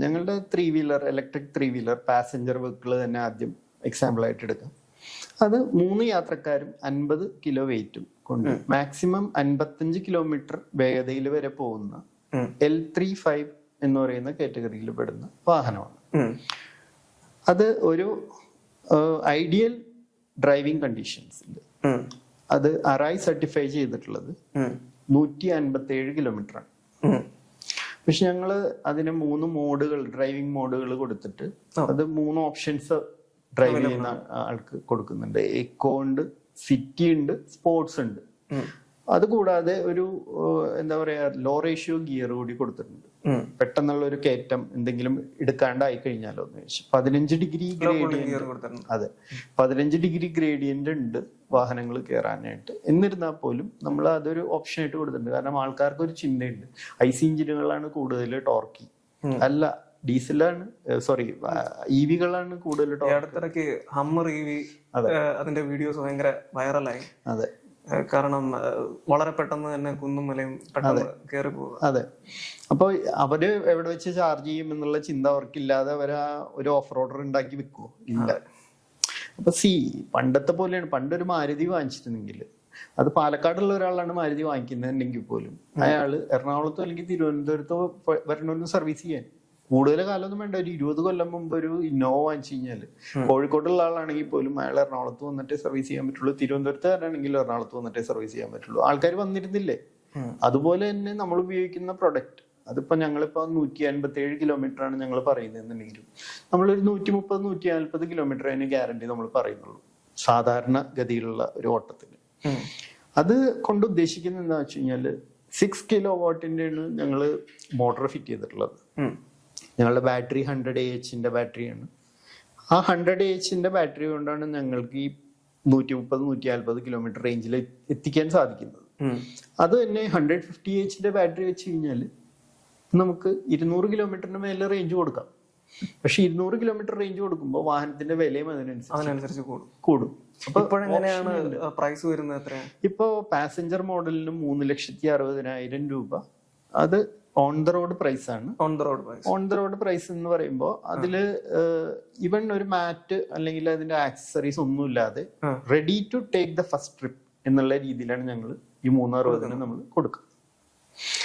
ഞങ്ങളുടെ 3 wheeler electric 3 wheeler passenger vehicle തന്നെ ആദ്യം എക്സാമ്പിൾ ആയിട്ട് എടുക്കാം. അത് 3 യാത്രക്കാരും 50 കിലോ വെയിറ്റും കൊണ്ട് മാക്സിമം 55 കിലോമീറ്റർ വേഗതയിൽ വരെ പോകുന്ന L35 എന്ന് പറയുന്ന കാറ്റഗറിയിൽ പെടുന്ന വാഹനമാണ്. അത് ഒരു ഐഡിയൽ ഡ്രൈവിംഗ് കണ്ടീഷൻസിൽ അത് അറായി സർട്ടിഫൈ ചെയ്തിട്ടുള്ളത് 157 കിലോമീറ്റർ ആണ്. പക്ഷെ ഞങ്ങള് അതിന് 3 മോഡുകൾ, ഡ്രൈവിംഗ് മോഡുകൾ കൊടുത്തിട്ട് അത് 3 ഓപ്ഷൻസ് ഡ്രൈവ് ചെയ്യുന്ന ആൾക്ക് കൊടുക്കുന്നുണ്ട്. എക്കോ ഉണ്ട്, സിറ്റി ഉണ്ട്, സ്പോർട്സ് ഉണ്ട്. അതുകൂടാതെ ഒരു എന്താ പറയാ ലോ റേഷ്യോ ഗിയർ കൂടി കൊടുത്തിട്ടുണ്ട്. പെട്ടെന്നുള്ള ഒരു കയറ്റം എന്തെങ്കിലും എടുക്കാണ്ടായി കഴിഞ്ഞാലോ എന്ന് വെച്ചാൽ 15 ഡിഗ്രി ഗ്രേഡിയന്റ്. അതെ, 15 ഡിഗ്രി ഗ്രേഡിയന്റ് ഉണ്ട് വാഹനങ്ങൾ കയറാനായിട്ട്. എന്നിരുന്നാൽ പോലും നമ്മൾ അതൊരു ഓപ്ഷൻ ആയിട്ട് കൊടുത്തിട്ടുണ്ട്. കാരണം ആൾക്കാർക്ക് ഒരു ചിന്തയുണ്ട്, IC എഞ്ചിനുകളാണ് കൂടുതൽ ടോർക്കി, അല്ല ഡീസലാണ്, സോറി EV-കളാണ് കൂടുതൽ ടോർക്കി. അടുത്തിടയ്ക്ക് ഹമ്മർ EV അതിന്റെ വീഡിയോസ് ഭയങ്കര വൈറലായി. അതെ, കാരണം വളരെ പെട്ടെന്ന് തന്നെ കുന്നും മലയും പെട്ടെന്ന് കയറി പോകുക. അതെ, അപ്പൊ അവര് എവിടെ വെച്ച് ചാർജ് ചെയ്യും എന്നുള്ള ചിന്ത അവർക്കില്ലാതെ അവര് ഒരു ഓഫ് റോഡർ ഉണ്ടാക്കി വെക്കുവോ? ഇല്ല. അപ്പൊ പണ്ടത്തെ പോലെയാണ്. പണ്ടൊരു മാരുതി വാങ്ങിച്ചിട്ടുണ്ടെങ്കിൽ അത് പാലക്കാടുള്ള ഒരാളാണ് മാരുതി വാങ്ങിക്കുന്നുണ്ടെങ്കിൽ പോലും അയാള് എറണാകുളത്തോ അല്ലെങ്കിൽ തിരുവനന്തപുരത്തോ വരണമെന്ന് സർവീസ് ചെയ്യാൻ കൂടുതൽ കാലമൊന്നും വേണ്ട. ഒരു 20 കൊല്ലം മുമ്പ് ഒരു ഇന്നോവ വാങ്ങിച്ചു കഴിഞ്ഞാല് കോഴിക്കോടുള്ള ആളാണെങ്കിൽ പോലും അയാൾ എറണാകുളത്ത് വന്നിട്ടേ സർവീസ് ചെയ്യാൻ പറ്റുള്ളൂ. തിരുവനന്തപുരത്തുകാരാണെങ്കിൽ എറണാകുളത്ത് വന്നിട്ടേ സർവീസ് ചെയ്യാൻ പറ്റുള്ളൂ. ആൾക്കാർ വന്നിരുന്നില്ലേ? അതുപോലെ തന്നെ നമ്മൾ ഉപയോഗിക്കുന്ന പ്രൊഡക്റ്റ്, അതിപ്പോ ഞങ്ങളിപ്പോ 157 കിലോമീറ്റർ ആണ് ഞങ്ങൾ പറയുന്നതെന്നുണ്ടെങ്കിലും നമ്മളൊരു 130-140 കിലോമീറ്റർ അതിന് ഗ്യാരണ്ടി നമ്മൾ പറയുന്നുള്ളൂ സാധാരണ ഗതിയിലുള്ള ഒരു ഓട്ടത്തിന്. അത് കൊണ്ട് ഉദ്ദേശിക്കുന്നത് എന്താ വെച്ച് കഴിഞ്ഞാല് 6 കിലോ വാട്ടിന്റെ ആണ് ഞങ്ങള് മോട്ടോർ ഫിറ്റ് ചെയ്തിട്ടുള്ളത്. ഞങ്ങളുടെ ബാറ്ററി 100 AH ബാറ്ററിയാണ്. ആ 100 AH ബാറ്ററി കൊണ്ടാണ് ഞങ്ങൾക്ക് ഈ 130-140 കിലോമീറ്റർ റേഞ്ചിൽ എത്തിക്കാൻ സാധിക്കുന്നത്. അത് തന്നെ 150 AH ബാറ്ററി വെച്ച് കഴിഞ്ഞാൽ നമുക്ക് 200 കിലോമീറ്ററിന് മേലെ റേഞ്ച് കൊടുക്കാം. പക്ഷെ 200 കിലോമീറ്റർ റേഞ്ച് കൊടുക്കുമ്പോൾ വാഹനത്തിന്റെ വിലയും അതിനനുസരിച്ച് കൂടും. അപ്പൊ ഇപ്പോഴെങ്ങനെയാണ് പ്രൈസ് വരുന്നത്? എത്ര? ഇപ്പോ പാസഞ്ചർ മോഡലിന് 3,60,000 രൂപ. അത് ഓൺ ദ റോഡ് പ്രൈസ് ആണ്. ഓൺ ദ റോഡ് പ്രൈസ് എന്ന് പറയുമ്പോൾ അതില് ഇവൻ ഒരു മാറ്റ് അല്ലെങ്കിൽ അതിന്റെ ആക്സസറീസ് ഒന്നുമില്ലാതെ ready to take the first trip എന്നുള്ള രീതിയിലാണ് ഞങ്ങൾ ഈ 360 നമ്മൾ കൊടുക്കുക.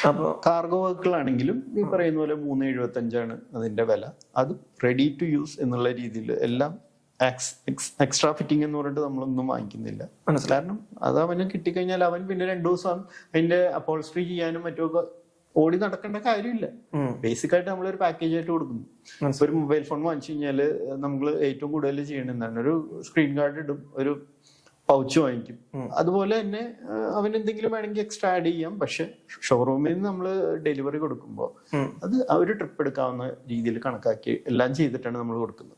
അപ്പൊ കാർഗോ വെഹിക്കിൾ ആണെങ്കിലും ഈ പറയുന്ന പോലെ 375 അതിന്റെ വില. അത് റെഡി ടു യൂസ് എന്നുള്ള രീതിയിൽ എല്ലാം എക്സ്ട്രാ ഫിറ്റിംഗ് എന്ന് പറഞ്ഞിട്ട് നമ്മളൊന്നും വാങ്ങിക്കുന്നില്ല. കാരണം അത് അവന് കിട്ടിക്കഴിഞ്ഞാൽ അവൻ പിന്നെ 2 ദിവസം അതിന്റെ അപ്പോൾസ്ട്രി ചെയ്യാനും മറ്റൊക്കെ ഓടി നടക്കേണ്ട കാര്യമില്ല. ബേസിക് ആയിട്ട് നമ്മളൊരു പാക്കേജ് ആയിട്ട് കൊടുക്കുന്നു. ഒരു മൊബൈൽ ഫോൺ വാങ്ങിച്ചു കഴിഞ്ഞാല് നമ്മൾ ഏറ്റവും കൂടുതൽ ചെയ്യണമെന്നാണ് ഒരു സ്ക്രീൻ ഗാർഡ് ഇടും, ഒരു പൗച്ച് വാങ്ങിക്കും. അതുപോലെ തന്നെ അവൻ എന്തെങ്കിലും വേണമെങ്കിൽ എക്സ്ട്രാ ആഡ് ചെയ്യാം. പക്ഷെ ഷോറൂമിൽ നിന്ന് നമ്മൾ ഡെലിവറി കൊടുക്കുമ്പോൾ അത് ഒരു ട്രിപ്പ് എടുക്കാവുന്ന രീതിയിൽ കണക്കാക്കി എല്ലാം ചെയ്തിട്ടാണ് നമ്മൾ കൊടുക്കുന്നത്.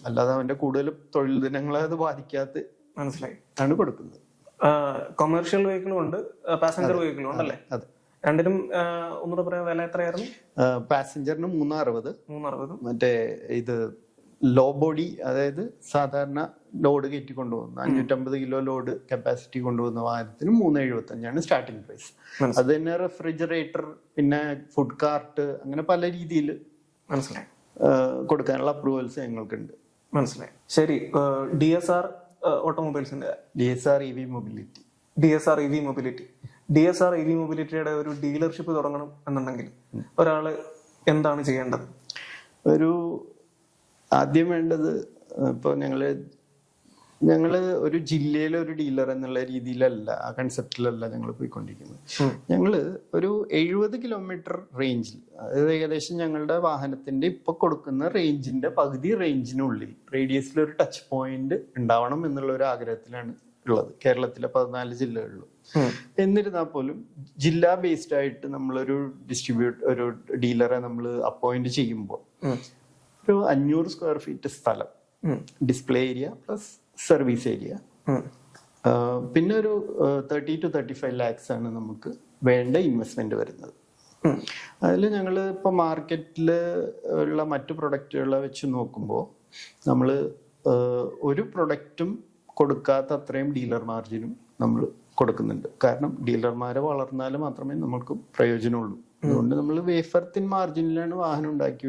അല്ലാതെ അവന്റെ കൂടുതൽ തൊഴിൽ ദിനങ്ങളെ അത് ബാധിക്കാത്ത മനസ്സിലായി ആണ് കൊടുക്കുന്നത്. കൊമേഴ്ഷ്യൽ വെഹിക്കിളും ഉണ്ട്, പാസഞ്ചർ വെഹിക്കിളും ഉണ്ടല്ലേ? അതെ. രണ്ടിനും ഒന്നുകൂടെ പറയാം, വില എത്രയായിരുന്നു? പാസഞ്ചറിന് 360, 360. മറ്റേ ഇത് ലോ ബോഡി, അതായത് സാധാരണ ലോഡ് കയറ്റി കൊണ്ടുപോകുന്ന 550 കിലോ ലോഡ് കപ്പാസിറ്റി കൊണ്ടുപോകുന്ന വാഹനത്തിന് 375 സ്റ്റാർട്ടിംഗ് പ്രൈസ്. അത് തന്നെ റെഫ്രിജറേറ്റർ, പിന്നെ ഫുഡ് കാർട്ട്, അങ്ങനെ പല രീതിയിൽ മനസ്സിലായി കൊടുക്കാനുള്ള അപ്രൂവൽസ് ഞങ്ങൾക്കുണ്ട്. മനസ്സിലായി. ശരി, DSR ഓട്ടോമൊബൈൽസിന്റെ DSR EV mobility. DSR EV മൊബിലിറ്റിയുടെ ഒരു ഡീലർഷിപ്പ് തുടങ്ങണം എന്നുണ്ടെങ്കിൽ ഒരാള് എന്താണ് ചെയ്യേണ്ടത്? ആദ്യം വേണ്ടത്, ഇപ്പോൾ ഞങ്ങള് ഒരു ജില്ലയിലെ ഒരു ഡീലർ എന്നുള്ള രീതിയിലല്ല, ആ കൺസെപ്റ്റിലല്ല ഞങ്ങൾ പോയിക്കൊണ്ടിരിക്കുന്നത്. ഞങ്ങള് ഒരു 70 കിലോമീറ്റർ റേഞ്ചിൽ, അതായത് ഏകദേശം ഞങ്ങളുടെ വാഹനത്തിന്റെ ഇപ്പൊ കൊടുക്കുന്ന റേഞ്ചിന്റെ പകുതി റേഞ്ചിനുള്ളിൽ റേഡിയസിൽ ഒരു ടച്ച് പോയിന്റ് ഉണ്ടാവണം എന്നുള്ള ഒരു ആഗ്രഹത്തിലാണ് ഉള്ളത് കേരളത്തിലെ 14 ജില്ലകളിലും. എന്നിരുന്നാൽ പോലും ജില്ലാ ബേസ്ഡ് ആയിട്ട് നമ്മളൊരു ഒരു ഡീലറെ നമ്മൾ അപ്പോയിന്റ് ചെയ്യുമ്പോൾ ഒരു 500 സ്ക്വയർ ഫീറ്റ് സ്ഥലം, display area plus service area, പിന്നെ ഒരു 30 to 35 lakhs ആണ് നമുക്ക് വേണ്ട ഇൻവെസ്റ്റ്മെന്റ് വരുന്നത്. അതിൽ ഞങ്ങൾ ഇപ്പോൾ മാർക്കറ്റിൽ ഉള്ള മറ്റു പ്രൊഡക്റ്റുകളെ വെച്ച് നോക്കുമ്പോൾ നമ്മൾ ഒരു പ്രൊഡക്റ്റും കൊടുക്കാത്ത അത്രയും ഡീലർ മാർജിനും നമ്മൾ കൊടുക്കുന്നുണ്ട്. കാരണം ഡീലർമാരെ വളർന്നാൽ മാത്രമേ നമുക്ക് പ്രയോജനമുള്ളൂ. അതുകൊണ്ട് നമ്മൾ വേഫർ തിൻ മാർജിനിലാണ് വാഹനം ഉണ്ടാക്കി